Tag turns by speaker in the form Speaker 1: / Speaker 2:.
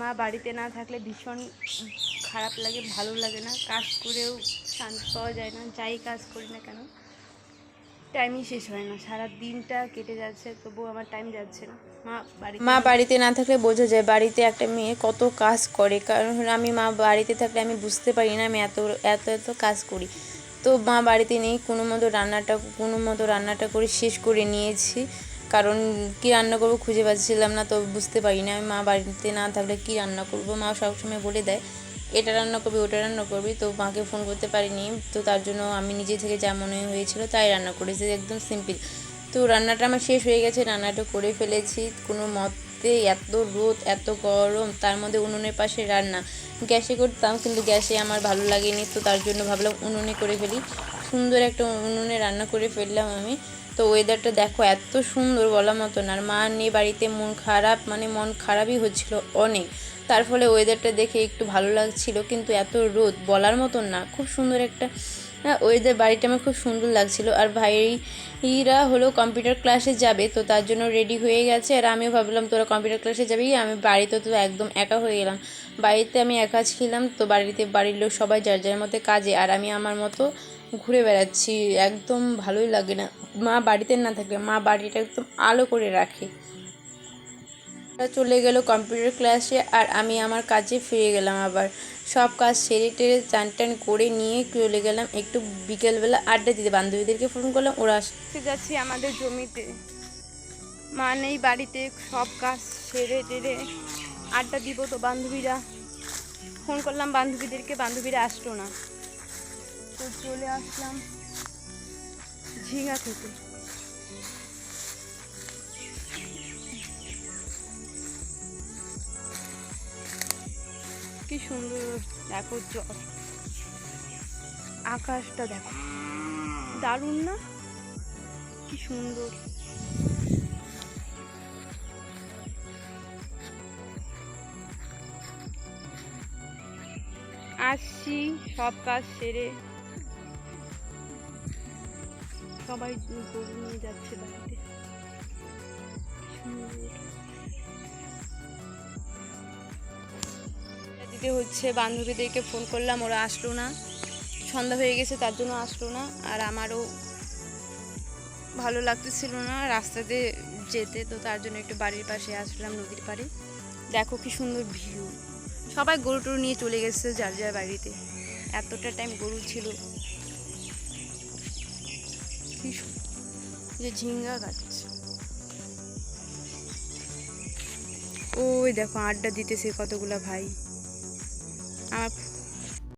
Speaker 1: মা বাড়িতে না থাকলে ভীষণ খারাপ লাগে, ভালো লাগে না, কাজ করেও শান্তি পাওয়া যায় না। যাই কাজ করি না কেন টাইমই শেষ হয় না, সারা দিনটা কেটে যাচ্ছে তবুও আমার টাইম যাচ্ছে না। মা বাড়িতে না থাকলে বোঝা যায় বাড়িতে একটা মেয়ে কত কাজ করে, কারণ আমি মা বাড়িতে থাকলে আমি বুঝতে পারি না আমি এত এত এত কাজ করি। তো মা বাড়িতে নেই, কোনো মতো রান্নাটা করে শেষ করে নিয়েছি, কারণ কি রান্না করবো খুঁজে পাচ্ছিলাম না। তো বুঝতে পারি না আমি মা বাড়িতে না থাকলে কি রান্না করব। মা সবসময় বলে দেয় এটা রান্না করবি ওটা রান্না করবি, তো মাকে ফোন করতে পারিনি, তো তার জন্য আমি নিজে থেকে যা মনে হয়েছিল তাই রান্না করেছি, একদম সিম্পল। তো রান্নাটা আমার শেষ হয়ে গেছে, রান্নাটা করে ফেলেছি কোনো মতে। এত রোদ এত গরম, তার মধ্যে উনুনের পাশে রান্না। গ্যাসে করতাম কিন্তু গ্যাসে আমার ভালো লাগেনি, তো তার জন্য ভাবলাম উনুনে করে ফেলি। সুন্দর একটা উনুনে রান্না করে ফেললাম আমি। তো ওয়েদারটা দেখো এত সুন্দর বলার মতো না। আর মা নেই বাড়িতে, মন খারাপ, মানে মন খারাপই হচ্ছিল অনেক। তার ফলে ওয়েদারটা দেখে একটু ভালো লাগছিল, কিন্তু এত রোদ বলার মতন না। খুব সুন্দর একটা ওয়েদার, বাড়িটা আমার খুব সুন্দর লাগছিল। আর ভাইরা হলো কম্পিউটার ক্লাসে যাবে, তো তার জন্য রেডি হয়ে গেছে। আর আমিও ভাবলাম তোরা কম্পিউটার ক্লাসে যাবি, আমি বাড়িতে তো একদম একা হয়ে গেলাম। বাড়িতে আমি একা ছিলাম, তো বাড়ির লোক সবাই যার যার মধ্যে কাজে, আর আমি আমার মতো ঘুরে বেড়াচ্ছি। একদম ভালোই লাগে না মা বাড়িতে না থাকলে, মা বাড়িটা একদম আলো করে রাখে। চলে গেল কম্পিউটার ক্লাসে, আর আমি আমার কাজে ফিরে গেলাম। আবার সব কাজ সেরে টেরে চান টান করে নিয়ে চলে গেলাম একটু বিকেলবেলা আড্ডা দিতে। বান্ধবীদেরকে ফোন করলাম, ওরা আসতে যাচ্ছি আমাদের জমিতে। মা নেই বাড়িতে, সব কাজ সেরে টেরে আড্ডা দিব, তো বান্ধবীরা ফোন করলাম বান্ধবীদেরকে, বান্ধবীরা আসলো না, তো চলে আসলাম ঝিঙা থেকে। কি সুন্দর দেখো, আকাশটা দেখো, দারুণ না? কি সুন্দর। আসছি সব কাজ সেরে, সবাই গরু নিয়ে যাচ্ছে বাড়িতে। দিতে হচ্ছে, বান্ধবীদেরকে ফোন করলাম, ওরা আসলো না, সন্ধ্যা হয়ে গেছে তার জন্য আসলো না। আর আমারও ভালো লাগতেছিল না রাস্তাতে যেতে, তো তার জন্য একটু বাড়ির পাশে আসলাম, নদীর পাড়ে। দেখো কি সুন্দর ভিউ। সবাই গরু টরু নিয়ে চলে গেছে যার যার বাড়িতে, এতটা টাইম গরু ছিল। যে ঝিঙ্গা গাছ, ওই দেখো আড্ডা দিতেছে কতগুলা ভাই। আমার